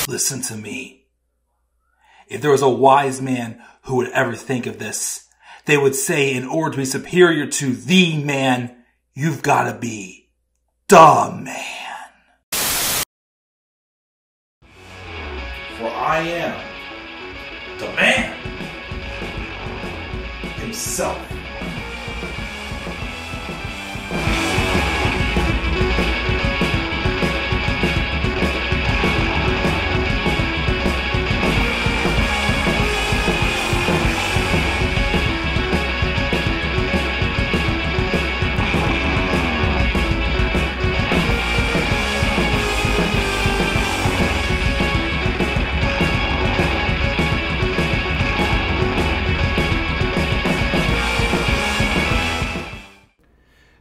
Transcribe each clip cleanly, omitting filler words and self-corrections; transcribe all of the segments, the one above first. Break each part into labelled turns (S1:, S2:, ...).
S1: Listen to me. If there was a wise man who would ever think of this, they would say in order to be superior to the man, you've got to be the man. For I am the man himself.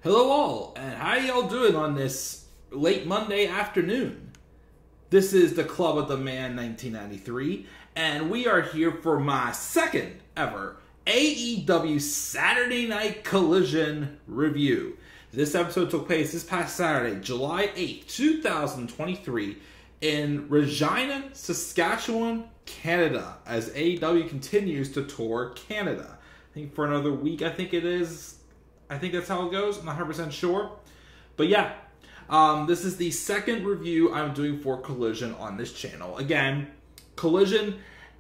S2: Hello all, and how y'all doing on this late Monday afternoon? This is the Club of the Man 1993, and we are here for my second ever AEW Saturday Night Collision review. This episode took place this past Saturday, July 8th, 2023, in Regina, Saskatchewan, Canada, as AEW continues to tour Canada. I think for another week, I think it is. I think that's how it goes. I'm not 100% sure. But yeah, this is the second review I'm doing for Collision on this channel. Again, Collision,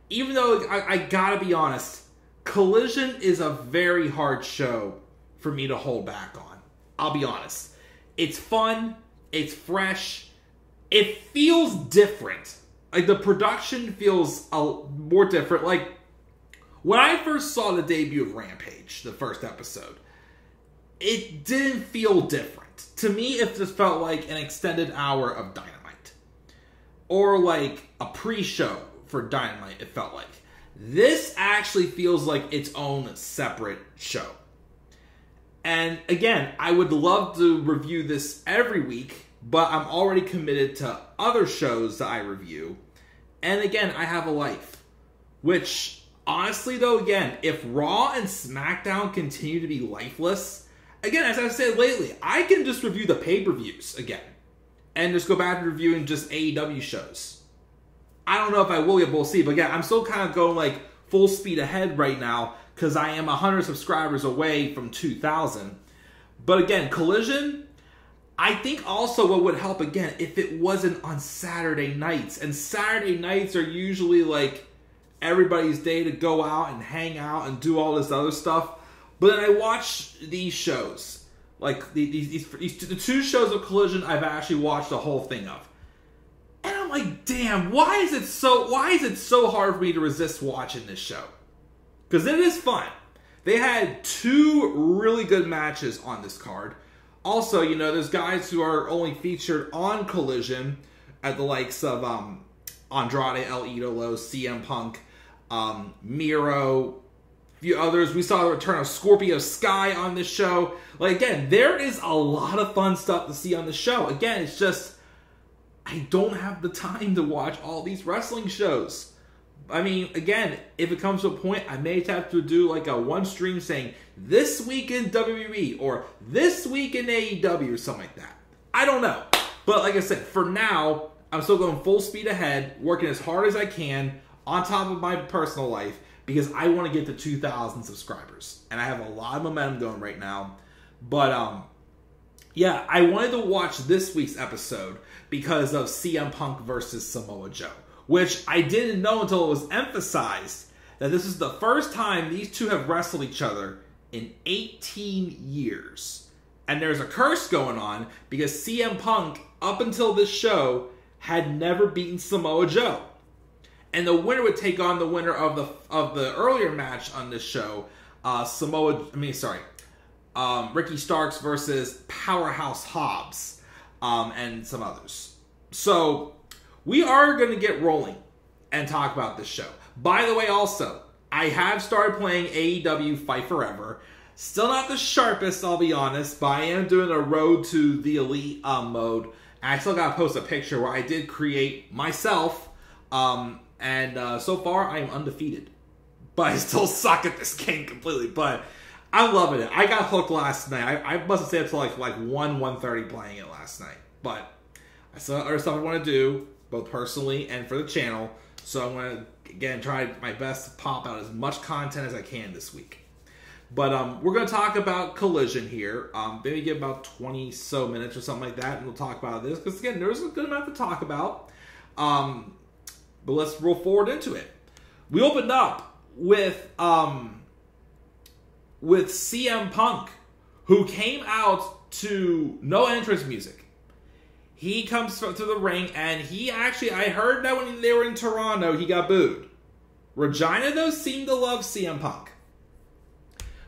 S2: even though I gotta be honest, Collision is a very hard show for me to hold back on. I'll be honest. It's fun. It's fresh. It feels different. Like, the production feels more different. Like, when I first saw the debut of Rampage, the first episode, it didn't feel different. To me, it just felt like an extended hour of Dynamite. Or like a pre-show for Dynamite, it felt like. This actually feels like its own separate show. And again, I would love to review this every week, but I'm already committed to other shows that I review. And again, I have a life. Which, honestly though, again, if Raw and SmackDown continue to be lifeless, again, as I've said lately, I can just review the pay-per-views again. And just go back to reviewing just AEW shows. I don't know if I will yet, we'll see. But yeah, I'm still kind of going like full speed ahead right now, because I am 100 subscribers away from 2,000. But again, Collision, I think also what would help, again, if it wasn't on Saturday nights. And Saturday nights are usually like everybody's day to go out and hang out and do all this other stuff. But then I watch these shows, like the two shows of Collision I've actually watched the whole thing of. And I'm like, damn, why is it so hard for me to resist watching this show? Because it is fun. They had two really good matches on this card. Also, you know, there's guys who are only featured on Collision at the likes of Andrade, El Idolo, CM Punk, Miro, few others. We saw the return of Scorpio Sky on this show. Like, again, there is a lot of fun stuff to see on the show. Again, it's just, I don't have the time to watch all these wrestling shows. I mean, again, if it comes to a point, I may have to do like a one stream saying, this week in WWE, or this week in AEW, or something like that. I don't know. But like I said, for now, I'm still going full speed ahead, working as hard as I can, on top of my personal life, because I want to get to 2,000 subscribers. And I have a lot of momentum going right now. But, yeah, I wanted to watch this week's episode because of CM Punk versus Samoa Joe. Which I didn't know until it was emphasized that this is the first time these two have wrestled each other in 18 years. And there's a curse going on because CM Punk, up until this show, had never beaten Samoa Joe. And the winner would take on the winner of the earlier match on this show, Ricky Starks versus Powerhouse Hobbs, and some others. So we are going to get rolling and talk about this show. By the way, also, I have started playing AEW Fight Forever. Still not the sharpest, I'll be honest, but I am doing a Road to the Elite mode. And I still got to post a picture where I did create myself. And so far, I am undefeated. But I still suck at this game completely. But I'm loving it. I got hooked last night. I must have stayed up till like 1:30 playing it last night. But I still have other stuff I want to do. both personally and for the channel. So I'm going to, again, try my best to pop out as much content as I can this week. But we're going to talk about Collision here. Maybe give about 20 so minutes or something like that, and we'll talk about this. Because, again, there's a good amount to talk about. But let's roll forward into it. We opened up with CM Punk, who came out to no entrance music. He comes to the ring, and he actually, I heard that when they were in Toronto, he got booed. Regina, though, seemed to love CM Punk.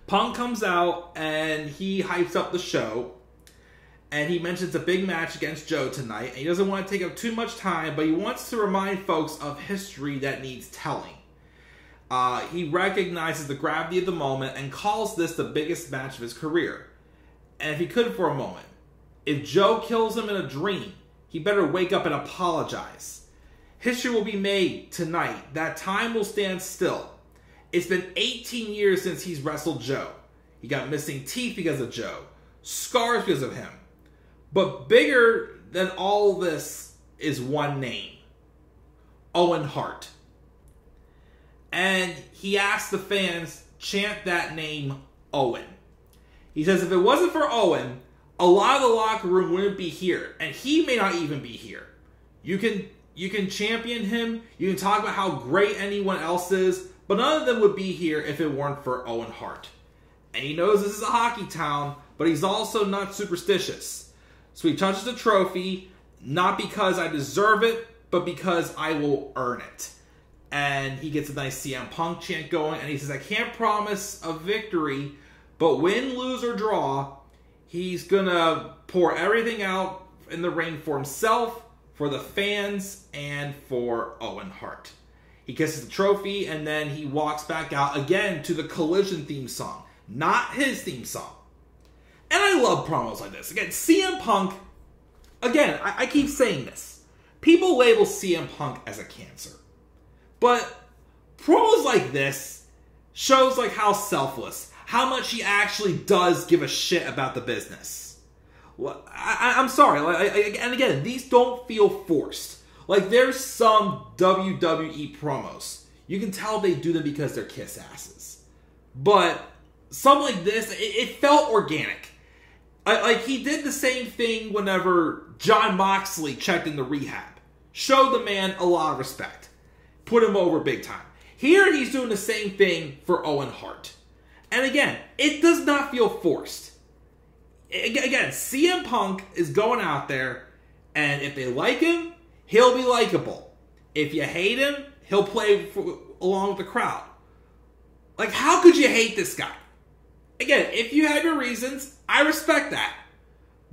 S2: Punk comes out, and he hypes up the show, and he mentions a big match against Joe tonight, and he doesn't want to take up too much time, but he wants to remind folks of history that needs telling. He recognizes the gravity of the moment and calls this the biggest match of his career. And if he could for a moment, if Joe kills him in a dream, he better wake up and apologize. History will be made tonight. That time will stand still. It's been 18 years since he's wrestled Joe. He got missing teeth because of Joe. Scars because of him. But bigger than all this is one name. Owen Hart. And he asked the fans, chant that name, Owen. He says if it wasn't for Owen, a lot of the locker room wouldn't be here. And he may not even be here. You can champion him. You can talk about how great anyone else is. But none of them would be here if it weren't for Owen Hart. And he knows this is a hockey town, but he's also not superstitious. So he touches the trophy, not because I deserve it, but because I will earn it. And he gets a nice CM Punk chant going, and he says, I can't promise a victory, but win, lose, or draw, he's gonna pour everything out in the ring for himself, for the fans, and for Owen Hart. He kisses the trophy, and then he walks back out again to the Collision theme song. Not his theme song. And I love promos like this. Again, CM Punk, again, I keep saying this. People label CM Punk as a cancer. But promos like this shows like how selfless, how much he actually does give a shit about the business. Well, I'm sorry, and again, these don't feel forced. Like, there's some WWE promos. You can tell they do them because they're kiss asses. But something like this, it felt organic. Like, he did the same thing whenever Jon Moxley checked into rehab. Showed the man a lot of respect. Put him over big time. Here, he's doing the same thing for Owen Hart. And again, it does not feel forced. Again, CM Punk is going out there, and if they like him, he'll be likable. If you hate him, he'll play along with the crowd. Like, how could you hate this guy? Again, if you have your reasons, I respect that.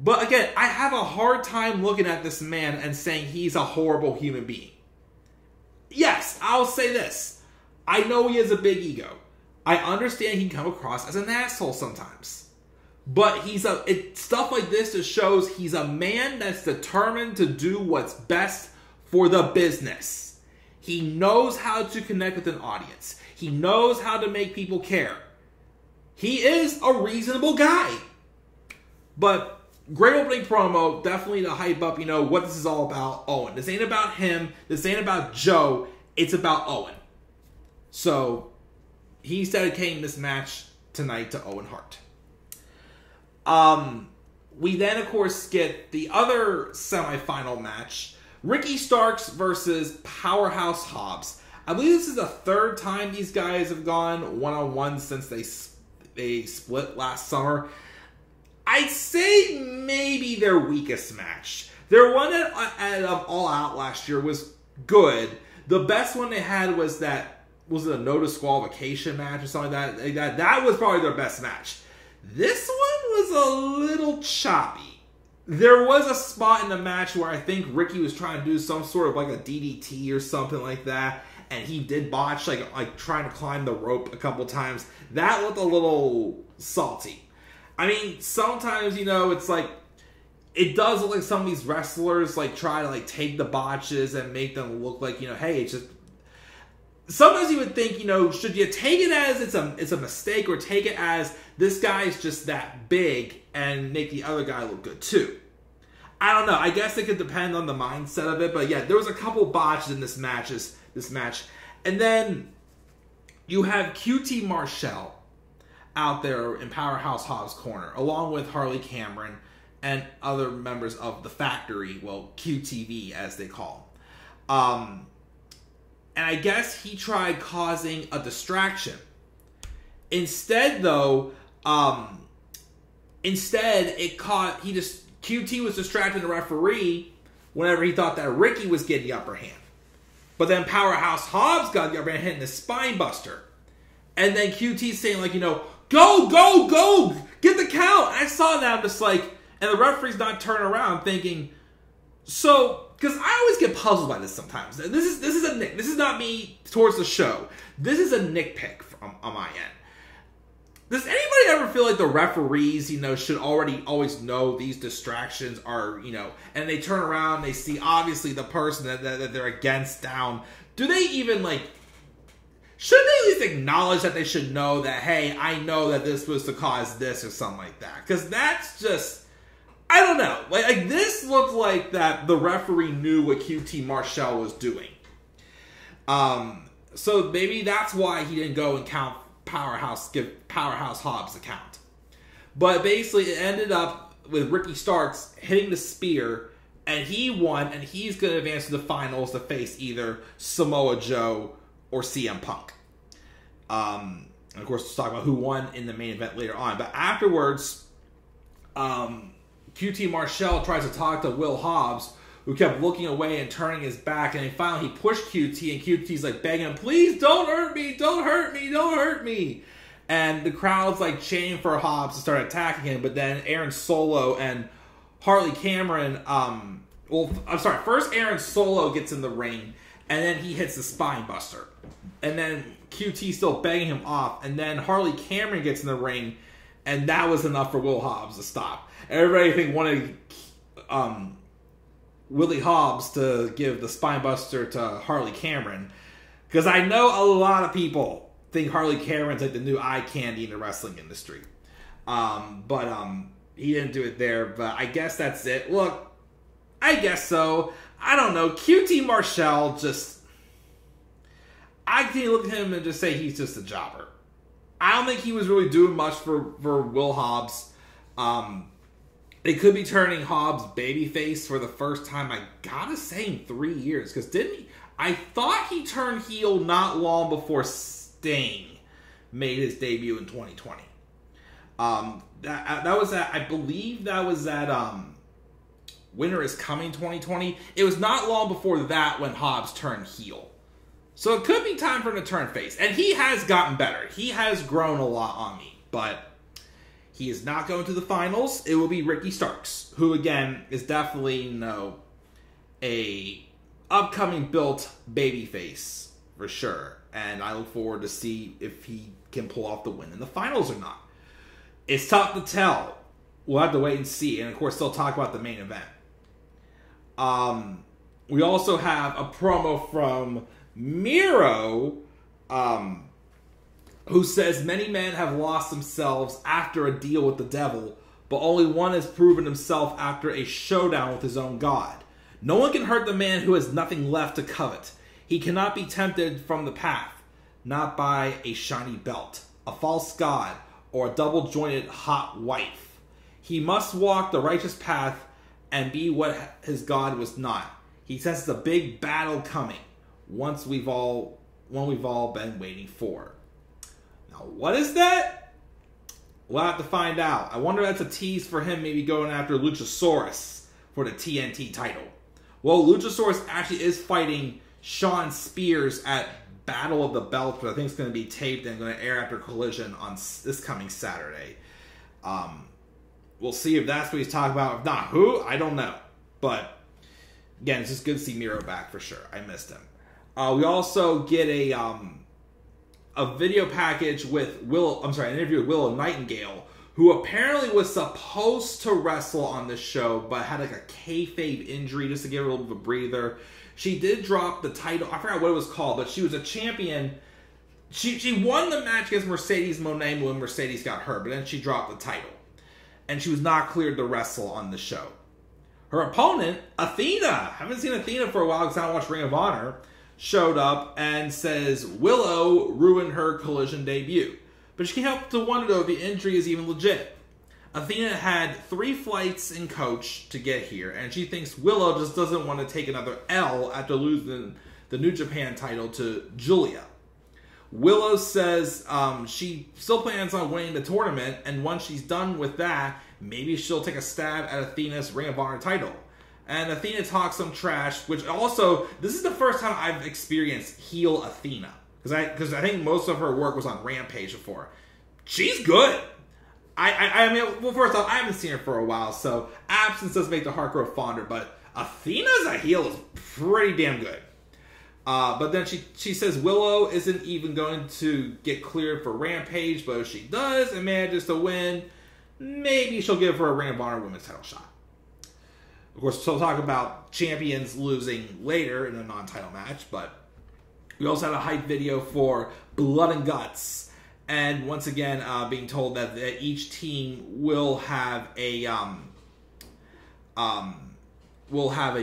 S2: But again, I have a hard time looking at this man and saying he's a horrible human being. Yes, I'll say this. I know he has a big ego. I understand he can come across as an asshole sometimes. But stuff like this just shows he's a man that's determined to do what's best for the business. He knows how to connect with an audience. He knows how to make people care. He is a reasonable guy. But great opening promo, definitely to hype up, what this is all about, Owen. This ain't about him. This ain't about Joe. It's about Owen. So, he's dedicating this match tonight to Owen Hart. We then, of course, get the other semifinal match. Ricky Starks versus Powerhouse Hobbs. I believe this is the third time these guys have gone one-on-one since they split last summer. I'd say maybe their weakest match. Their one at All Out last year was good. The best one they had was it a no disqualification match or something like that? That was probably their best match. This one was a little choppy. There was a spot in the match where I think Ricky was trying to do some sort of like a DDT or something like that, and he did botch, like trying to climb the rope a couple times. That looked a little salty. I mean, sometimes, it's like, it does look like some of these wrestlers like try to like take the botches and make them look like, hey, it's just... Sometimes you would think, should you take it as it's a mistake, or take it as this guy's just that big and make the other guy look good too? I don't know. I guess it could depend on the mindset of it. But yeah, there was a couple botches in this match. And then you have QT Marshall out there in Powerhouse Hobbs' corner, along with Harley Cameron and other members of the Factory, well, QTV as they call them. And I guess he tried causing a distraction. Instead, though, QT was distracting the referee whenever he thought that Ricky was getting the upper hand. But then Powerhouse Hobbs got the upper hand hitting the spine buster. And then QT's saying, like, go, get the count. And I saw that, I'm just like, and the referee's not turning around thinking, so, because I always get puzzled by this sometimes. This is not me towards the show. This is a nitpick on my end. Does anybody ever feel like the referees, should always know these distractions are, and they turn around, they see obviously the person that they're against down. Do they even, should they at least acknowledge that they should know that, hey, I know that this was to cause this or something like that? Because that's just, I don't know. Like this looked like that the referee knew what QT Marshall was doing. So maybe that's why he didn't go and give Powerhouse Hobbs a count. But basically it ended up with Ricky Starks hitting the spear, and he won, and he's going to advance to the finals to face either Samoa Joe or CM Punk. And of course, we'll talk about who won in the main event later on. But afterwards, QT Marshall tries to talk to Will Hobbs, who kept looking away and turning his back. And then finally he pushed QT, and QT's like begging him, please don't hurt me, don't hurt me, don't hurt me. And the crowd's like chanting for Hobbs to start attacking him. But then Aaron Solo and Harley Cameron, first Aaron Solo gets in the ring, and then he hits the spine buster. And then QT's still begging him off. And then Harley Cameron gets in the ring, and that was enough for Will Hobbs to stop. Everybody wanted Willie Hobbs to give the spine buster to Harley Cameron, because I know a lot of people think Harley Cameron's like the new eye candy in the wrestling industry. But he didn't do it there. But I guess that's it. Look, I guess so. I don't know. QT Marshall I can look at him and just say he's just a jobber. I don't think he was really doing much for Will Hobbs. They could be turning Hobbs babyface for the first time, I gotta say, in 3 years. Because didn't he? I thought he turned heel not long before Sting made his debut in 2020. That was at, I believe that was at Winter is Coming 2020. It was not long before that when Hobbs turned heel. So it could be time for him to turn face. And he has gotten better. He has grown a lot on me. But he is not going to the finals. It will be Ricky Starks, who again is definitely a upcoming built babyface for sure. And I look forward to see if he can pull off the win in the finals or not. It's tough to tell. We'll have to wait and see. And of course, they'll talk about the main event. We also have a promo from Miro, who says many men have lost themselves after a deal with the devil, but only one has proven himself after a showdown with his own God. No one can hurt the man who has nothing left to covet. He cannot be tempted from the path, not by a shiny belt, a false god, or a double-jointed hot wife. He must walk the righteous path and be what his God was not. He says it's a big battle coming, one we've all been waiting for. Now, what is that? We'll have to find out. I wonder if that's a tease for him maybe going after Luchasaurus for the TNT title. Well, Luchasaurus actually is fighting Shawn Spears at Battle of the Belts, but I think it's going to be taped and going to air after Collision on this coming Saturday. We'll see if that's what he's talking about. If not, who? I don't know. But, again, it's just good to see Miro back for sure. I missed him. We also get a video package with an interview with Willow Nightingale, who apparently was supposed to wrestle on this show, but had like a kayfabe injury just to give her a little bit of a breather. She did drop the title. I forgot what it was called, but she was a champion. She won the match against Mercedes Moné when Mercedes got hurt, but then she dropped the title. And she was not cleared to wrestle on the show. Her opponent, Athena, haven't seen Athena for a while because I don't watch Ring of Honor, showed up and says Willow ruined her Collision debut. But she can't help to wonder, though, if the injury is even legit. Athena had 3 flights in coach to get here, and she thinks Willow just doesn't want to take another L after losing the New Japan title to Julia. Willow says she still plans on winning the tournament, and once she's done with that, maybe she'll take a stab at Athena's Ring of Honor title. And Athena talks some trash, which also, this is the first time I've experienced heel Athena. Because I think most of her work was on Rampage before. She's good. I mean, well, first off, I haven't seen her for a while, so absence does make the heart grow fonder, but Athena as a heel is pretty damn good. But then she says Willow isn't even going to get cleared for Rampage, but if she does and manages to win, maybe she'll give her a Ring of Honor Women's title shot. Of course, we'll talk about champions losing later in a non-title match, but we also had a hype video for Blood and Guts. And once again, being told that each team will have a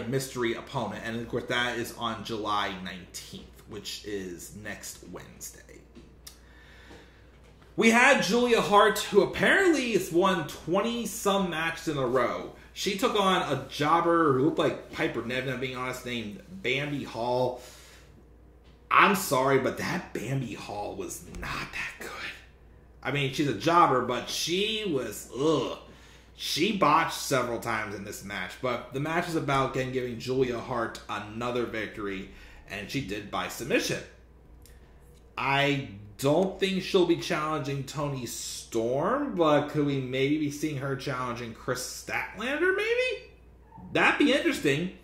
S2: mystery opponent, and of course that is on July 19th, which is next Wednesday. We had Julia Hart, who apparently has won 20-some matches in a row. She took on a jobber who looked like Piper Niven, being honest, named Bambi Hall. I'm sorry, but that Bambi Hall was not that good. I mean, she's a jobber, but she was, She botched several times in this match, but the match is about giving Julia Hart another victory, and she did by submission. I don't think she'll be challenging Toni Storm, but could we maybe be seeing her challenging Chris Statlander, maybe? That'd be interesting.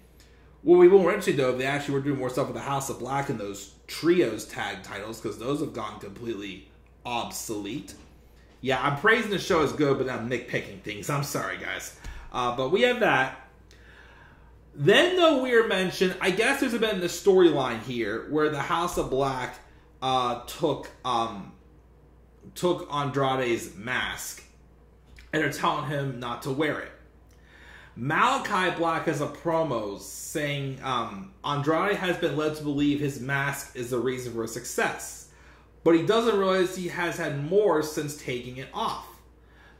S2: What we won't interesting, though, if they actually were doing more stuff with the House of Black and those trios tag titles, because those have gone completely obsolete. Yeah, I'm praising the show as good, but I'm nitpicking things. I'm sorry, guys. But we have that. Then, though, we are mentioned, I guess there's been the storyline here where the House of Black took Andrade's mask, and they're telling him not to wear it. Malakai Black has a promo saying Andrade has been led to believe his mask is the reason for his success, but he doesn't realize he has had more since taking it off.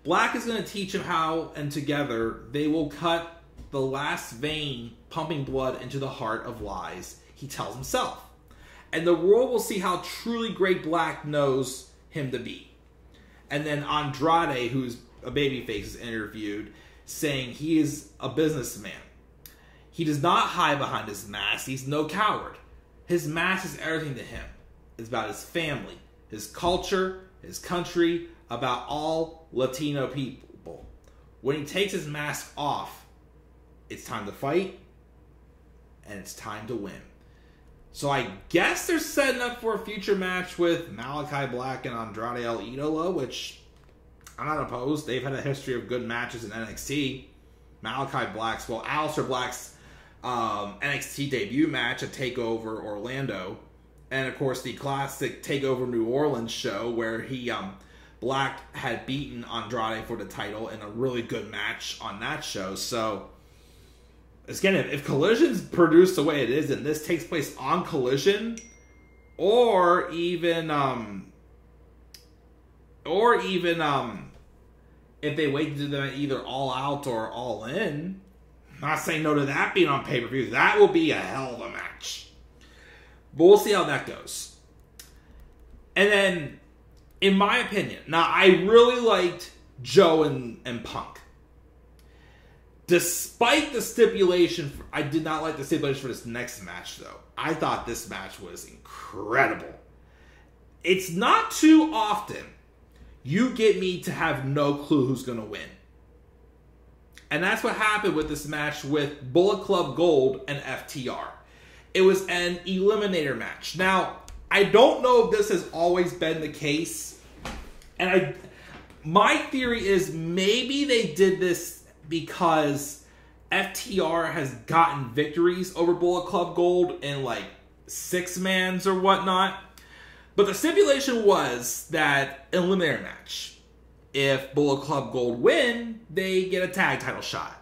S2: Black is going to teach him how, and together they will cut the last vein pumping blood into the heart of lies, he tells himself. And the world will see how truly great Black knows him to be. And then Andrade, who's a babyface, is interviewed, saying he is a businessman. He does not hide behind his mask. He's no coward. His mask is everything to him. It's about his family, his culture, his country, about all Latino people. When he takes his mask off, it's time to fight, and it's time to win. So I guess they're setting up for a future match with Malakai Black and Andrade El Idolo, which I'm not opposed. They've had a history of good matches in NXT. Malakai Black's, well, Aleister Black's NXT debut match at TakeOver Orlando. And, of course, the classic TakeOver New Orleans show where Black had beaten Andrade for the title in a really good match on that show. So, again, if Collision's produced the way it is, and this takes place on Collision, or even if they wait to do them either All Out or All In, I'm not saying no to that being on pay-per-view. That will be a hell of a match. But we'll see how that goes. And then, in my opinion, now I really liked Joe and Punk. Despite the stipulation, I did not like the stipulation for this next match, though. I thought this match was incredible. It's not too often you get me to have no clue who's going to win. And that's what happened with this match with Bullet Club Gold and FTR. It was an Eliminator match. Now, I don't know if this has always been the case. And my theory is maybe they did this because FTR has gotten victories over Bullet Club Gold in like 6-mans or whatnot. But the stipulation was that Eliminator match. If Bullet Club Gold win, they get a tag title shot.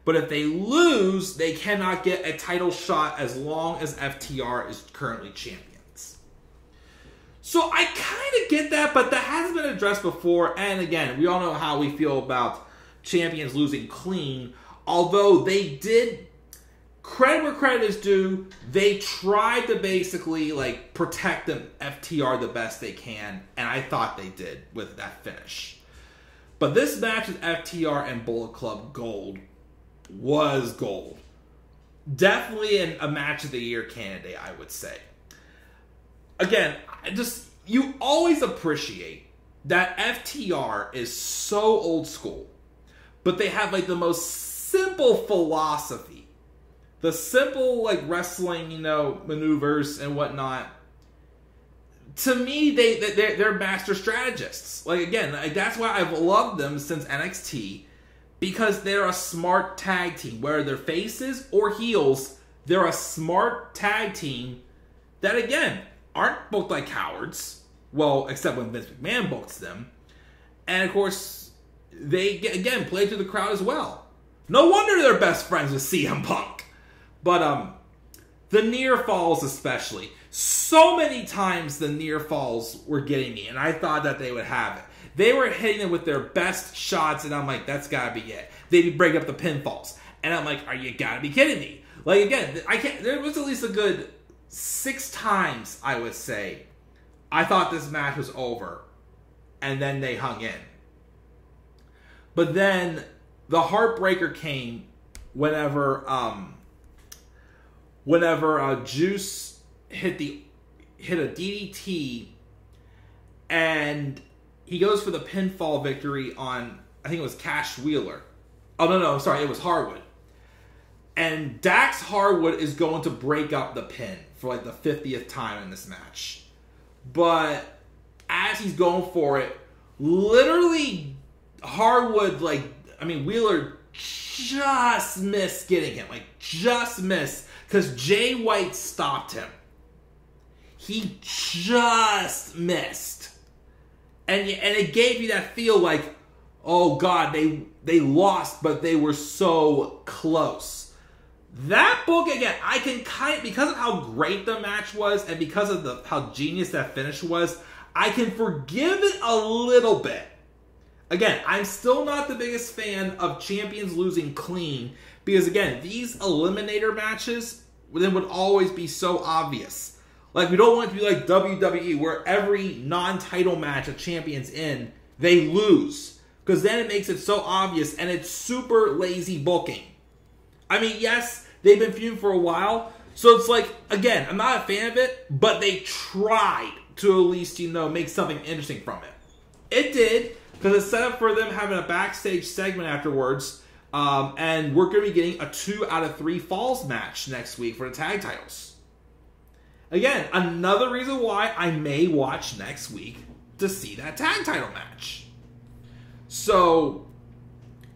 S2: But if they lose, they cannot get a title shot as long as FTR is currently champions. So I kind of get that, but that hasn't been addressed before. And again, we all know how we feel about champions losing clean. Although they did, credit where credit is due, they tried to basically like protect the FTR the best they can. And I thought they did with that finish. But this match with FTR and Bullet Club Gold was gold. Definitely a match of the year candidate, I would say. Again, you always appreciate that FTR is so old school, but they have like the most simple philosophy. The simple like wrestling, maneuvers and whatnot. To me, they're master strategists. Like again, that's why I've loved them since NXT. Because they're a smart tag team. Whether they're faces or heels, they're a smart tag team that, again, aren't booked like cowards. Well, except when Vince McMahon books them. And, of course, they, again, play to the crowd as well. No wonder they're best friends with CM Punk. But, the near falls especially. So many times the near falls were getting me, and I thought that they would have it. They were hitting it with their best shots, and I'm like, that's gotta be it. They'd break up the pinfalls. And I'm like, are you gotta be kidding me? Like, again, there was at least a good 6 times, I would say, I thought this match was over. And then they hung in. But then, the heartbreaker came whenever Juice hit a DDT, and he goes for the pinfall victory on, I think it was Cash Wheeler. Oh, no, sorry, it was Harwood. And Dax Harwood is going to break up the pin for like the 50th time in this match. But as he's going for it, literally Harwood, Wheeler just missed getting him. Like, just missed. Because Jay White stopped him. He just missed. And it gave you that feel like, oh God, they lost, but they were so close. That book, again, I can because of how great the match was, and because of how genius that finish was, I can forgive it a little bit. Again, I'm still not the biggest fan of champions losing clean, because again, these Eliminator matches then would always be so obvious. Like, we don't want it to be like WWE, where every non-title match a champion's in, they lose. Because then it makes it so obvious, and it's super lazy booking. I mean, yes, they've been feuding for a while, so it's like, again, I'm not a fan of it, but they tried to at least, make something interesting from it. It did, because it's set up for them having a backstage segment afterwards, and we're going to be getting a 2 out of 3 falls match next week for the tag titles. Again, another reason why I may watch next week to see that tag title match. So,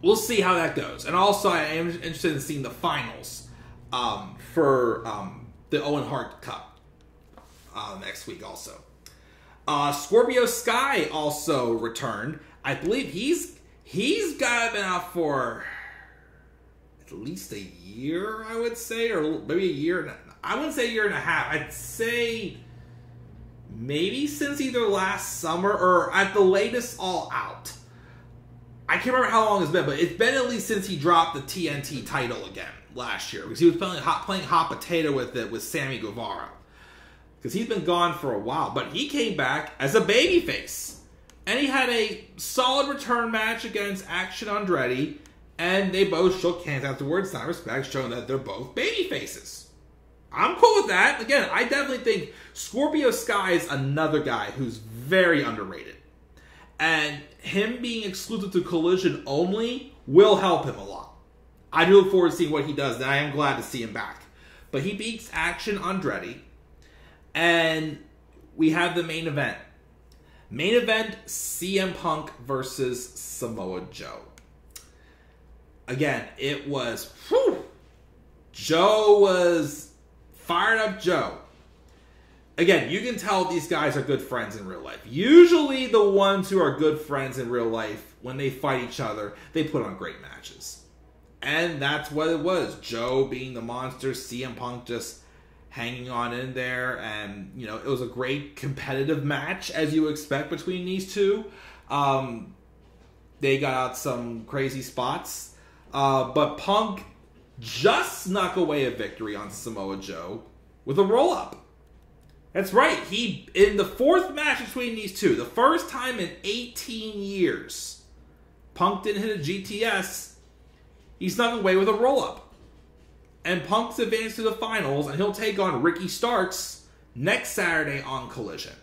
S2: we'll see how that goes. And also, I am interested in seeing the finals for the Owen Hart Cup next week also. Scorpio Sky also returned. I believe he's got been out for at least a year, I would say, or maybe a year. I wouldn't say a year and a half. I'd say maybe since either last summer or at the latest All Out. I can't remember how long it's been, but it's been at least since he dropped the TNT title again last year. Because he was playing hot potato with it with Sammy Guevara. Because he's been gone for a while. But he came back as a babyface. And he had a solid return match against Action Andretti. And they both shook hands afterwards, sign respect, showing that they're both babyfaces. I'm cool with that. Again, I definitely think Scorpio Sky is another guy who's very underrated. And him being exclusive to Collision only will help him a lot. I do look forward to seeing what he does, and I am glad to see him back. But he beats Action Andretti, and we have the main event. Main event, CM Punk versus Samoa Joe. Again, it was, Joe was fired up Joe. Again, you can tell these guys are good friends in real life. Usually the ones who are good friends in real life, when they fight each other, they put on great matches. And that's what it was. Joe being the monster, CM Punk just hanging on in there. And, you know, it was a great competitive match, as you expect, between these two. They got out some crazy spots. But Punk just snuck away a victory on Samoa Joe with a roll-up. That's right. In the fourth match between these two, the first time in 18 years, Punk didn't hit a GTS. He snuck away with a roll-up. And Punk's advanced to the finals, and he'll take on Ricky Starks next Saturday on Collision.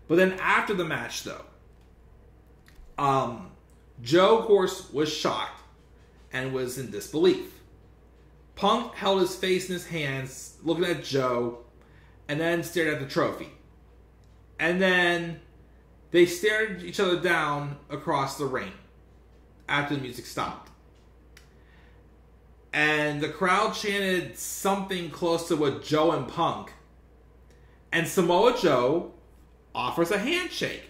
S2: But then after the match, though, Joe, of course, was shocked and was in disbelief. Punk held his face in his hands, looking at Joe, and then stared at the trophy. And then they stared each other down across the ring after the music stopped. And the crowd chanted something close to what Joe and Punk. And Samoa Joe offers a handshake.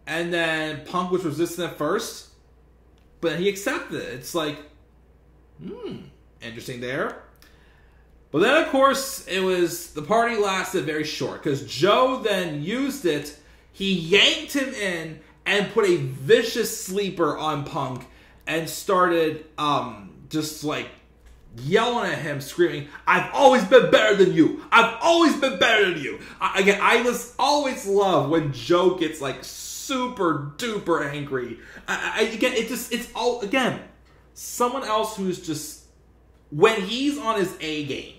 S2: And then Punk was resistant at first, but he accepted it. It's like, interesting there. But then, of course, the party lasted very short, because Joe then used it. He yanked him in and put a vicious sleeper on Punk and started just like yelling at him, screaming, "I've always been better than you! I've always been better than you!" I always love when Joe gets like super duper angry. It's someone else who's just, when he's on his A game,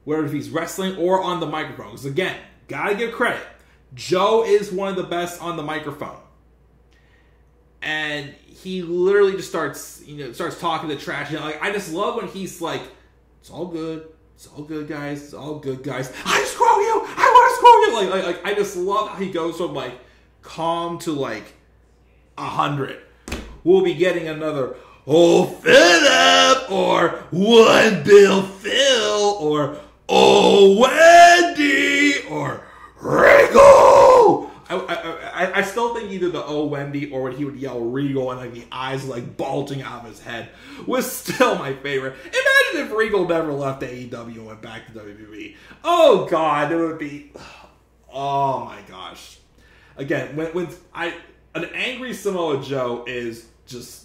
S2: whether if he's wrestling or on the microphone. Because again, gotta give credit, Joe is one of the best on the microphone. And he literally just starts talking to trash. I just love when he's like, "It's all good. It's all good, guys. It's all good, guys. I screw you. I want to screw you." I just love how he goes from like calm to like 100. We'll be getting another "Oh Philip" or "One Bill Phil" or "Oh Wendy" or "Regal." I still think either the "Oh Wendy" or when he would yell "Regal" and like the eyes like bulging out of his head was still my favorite. Imagine if Regal never left AEW and went back to WWE. Oh God, it would be. Oh my gosh. Again, an angry Samoa Joe is just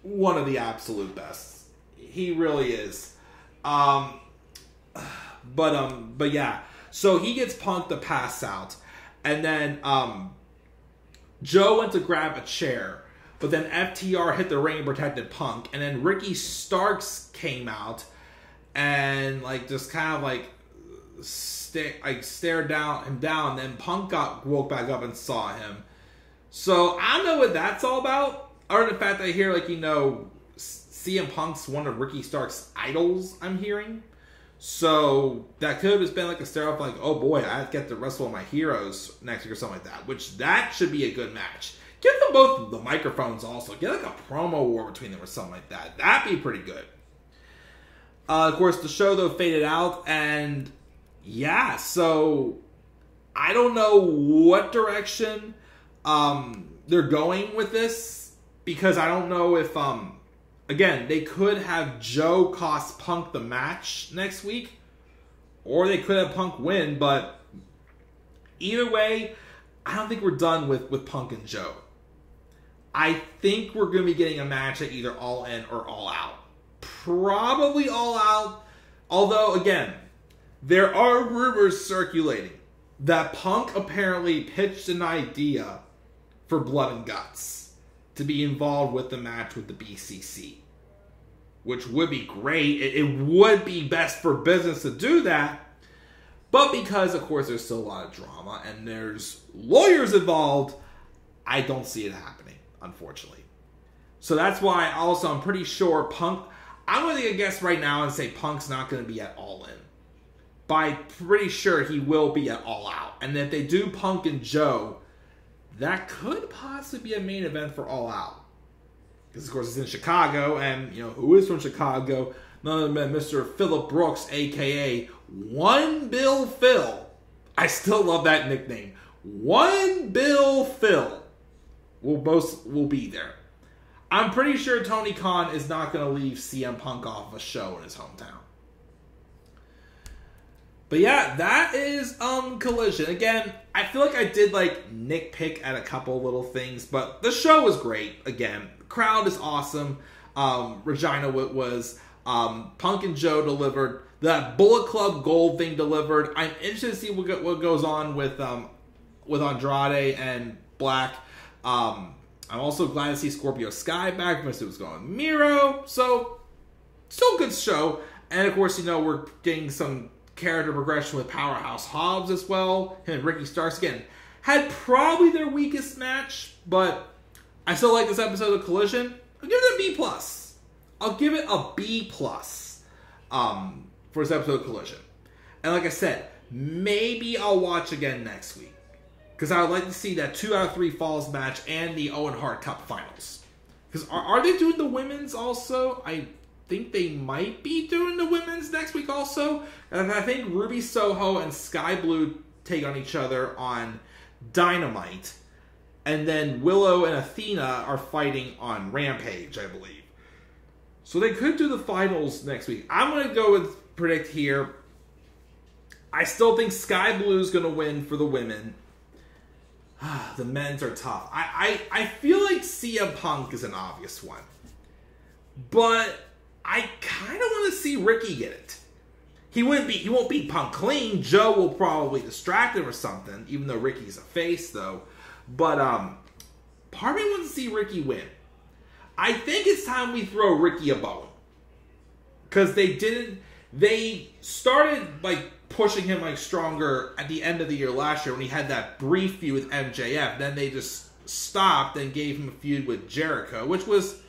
S2: one of the absolute best. He really is. But yeah. So he gets Punk to pass out. And then Joe went to grab a chair, but then FTR hit the ring and protected Punk. And then Ricky Starks came out and like just kind of like stared him down. And then Punk woke back up and saw him. So I don't know what that's all about. Other than the fact that I hear CM Punk's one of Ricky Starks' idols. I'm hearing. So that could have just been like a stare off, like, "Oh boy, I have to get to wrestle one of my heroes next week," or something like that. Which that should be a good match. Give them both the microphones also. Get like a promo war between them or something like that. That'd be pretty good. Of course, the show though faded out, and yeah, so I don't know what direction they're going with this, because I don't know if again, they could have Joe cost Punk the match next week, or they could have Punk win, but either way, I don't think we're done with Punk and Joe. I think we're going to be getting a match at either All In or All Out. Probably All Out, although, again, there are rumors circulating that Punk apparently pitched an idea for Blood and Guts to be involved with the match with the BCC, which would be great. It would be best for business to do that, but because, of course, there's still a lot of drama and there's lawyers involved, I don't see it happening, unfortunately. So that's why also I'm pretty sure Punk, I'm going to take a guess right now and say Punk's not going to be at All In, but I'm pretty sure he will be at All Out. And if they do Punk and Joe, that could possibly be a main event for All Out. Because, of course, it's in Chicago, and, who is from Chicago? None other than Mr. Phillip Brooks, a.k.a. One Bill Phil. I still love that nickname. One Bill Phil will be there. I'm pretty sure Tony Khan is not going to leave CM Punk off a show in his hometown. But yeah, that is Collision. Again, I feel like I did nitpick at a couple little things, but the show was great. Again, the crowd is awesome. Regina was Punk and Joe delivered. That Bullet Club Gold thing delivered. I'm interested to see what goes on with Andrade and Black. I'm also glad to see Scorpio Sky back. Missed it was going Miro. So, still a good show. And of course, we're getting some character progression with Powerhouse Hobbs as well. Him and Ricky Starks again had probably their weakest match, but I still like this episode of Collision. I'll give it a B+. I'll give it a B+ for this episode of Collision. And like I said, maybe I'll watch again next week, because I would like to see that 2 out of 3 falls match and the Owen Hart Cup finals. Because are they doing the women's also? I think they might be doing the women's next week also. And I think Ruby Soho and Sky Blue take on each other on Dynamite. And then Willow and Athena are fighting on Rampage, I believe. So they could do the finals next week. I'm going to go with predict here. I still think Sky Blue is going to win for the women. The men's are tough. I feel like CM Punk is an obvious one. But I kind of want to see Ricky get it. He won't beat Punk clean. Joe will probably distract him or something, even though Ricky's a face, though. But part of me wants to see Ricky win. I think it's time we throw Ricky a bone. Because they started pushing him stronger at the end of the year last year when he had that brief feud with MJF. Then they just stopped and gave him a feud with Jericho, which was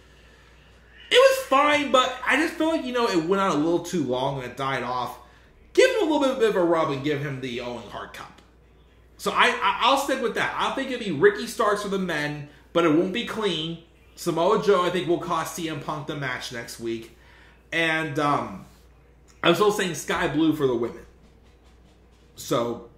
S2: fine, but I just feel like, it went on a little too long and it died off. Give him a little bit of a rub and give him the Owen Hart Cup. So I'll stick with that. I think it'll be Ricky Starks for the men, but it won't be clean. Samoa Joe, I think, will cost CM Punk the match next week. And I'm still saying Sky Blue for the women. So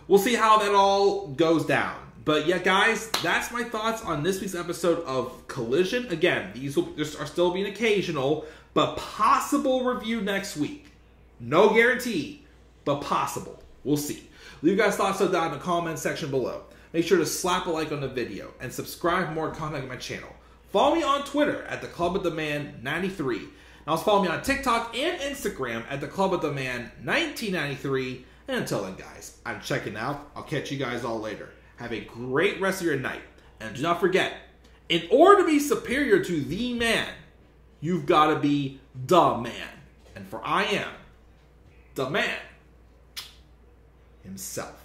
S2: we'll see how that all goes down. But yeah, guys, that's my thoughts on this week's episode of Collision. Again, these are still being occasional, but possible review next week. No guarantee, but possible. We'll see. Leave your guys' thoughts down in the comments section below. Make sure to slap a like on the video and subscribe for more content on my channel. Follow me on Twitter at TheClubOfTheMan93. And also follow me on TikTok and Instagram at TheClubOfTheMan1993. And until then, guys, I'm checking out. I'll catch you guys all later. Have a great rest of your night. And do not forget, in order to be superior to the man, you've got to be the man. And for I am the man himself.